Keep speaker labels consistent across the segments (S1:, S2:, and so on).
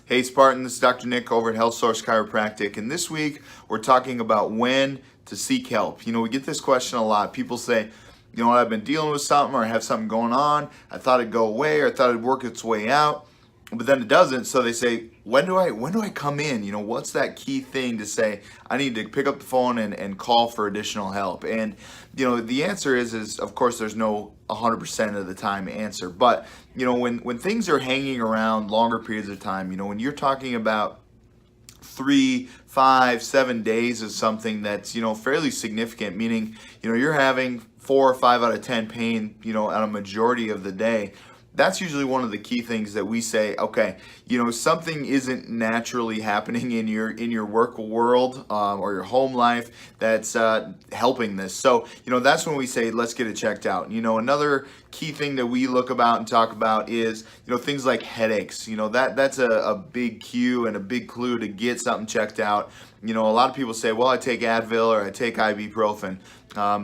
S1: Hey Spartan, this is Dr. Nick over at HealthSource Chiropractic, and this week we're talking about when to seek help. We get this question a lot. People say, I've been dealing with something or I have something going on. I thought it'd go away or I thought it'd work its way out, but then it doesn't. So they say, when do I come in? What's that key thing to say, I need to pick up the phone and call for additional help? And, the answer is of course, there's no 100% of the time answer. But, when things are hanging around longer periods of time, when you're talking about 3, 5, 7 days is something that's, fairly significant, meaning, you're having 4 or 5 out of 10 pain, on a majority of the day. That's usually one of the key things that we say, okay, something isn't naturally happening in your work world or your home life that's helping this. So, that's when we say, let's get it checked out. Another key thing that we look about and talk about is, things like headaches. That's a big cue and a big clue to get something checked out. A lot of people say, well, I take Advil or I take ibuprofen.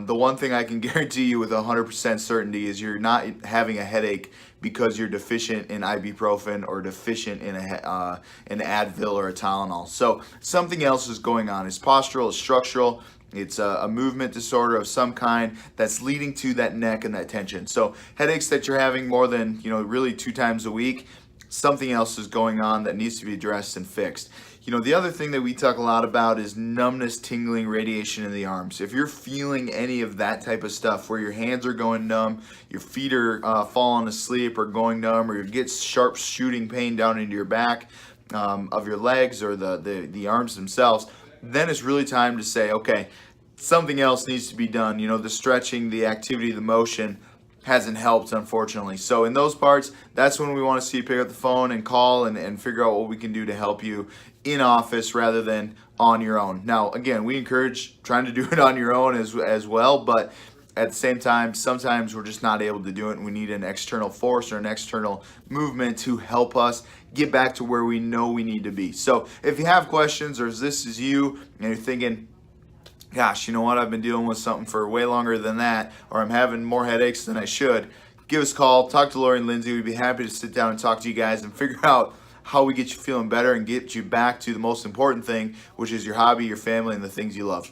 S1: The one thing I can guarantee you with 100% certainty is you're not having a headache because you're deficient in ibuprofen or deficient in an Advil or a Tylenol. So something else is going on. It's postural, it's structural, it's a movement disorder of some kind that's leading to that neck and that tension. So headaches that you're having more than, really 2 times a week, something else is going on that needs to be addressed and fixed. The other thing that we talk a lot about is numbness, tingling, radiation in the arms. If you're feeling any of that type of stuff where your hands are going numb, your feet are falling asleep or going numb, or you get sharp shooting pain down into your back of your legs or the arms themselves, then it's really time to say, okay, something else needs to be done. The stretching, the activity, the motion hasn't helped, unfortunately. So in those parts, that's when we want to see you pick up the phone and call and figure out what we can do to help you in office rather than on your own. Now, again, we encourage trying to do it on your own as well, but at the same time, sometimes we're just not able to do it, and we need an external force or an external movement to help us get back to where we know we need to be. So if you have questions, or if this is you and you're thinking, gosh, you know what, I've been dealing with something for way longer than that, or I'm having more headaches than I should, give us a call, talk to Lori and Lindsay. We'd be happy to sit down and talk to you guys and figure out how we get you feeling better and get you back to the most important thing, which is your hobby, your family, and the things you love.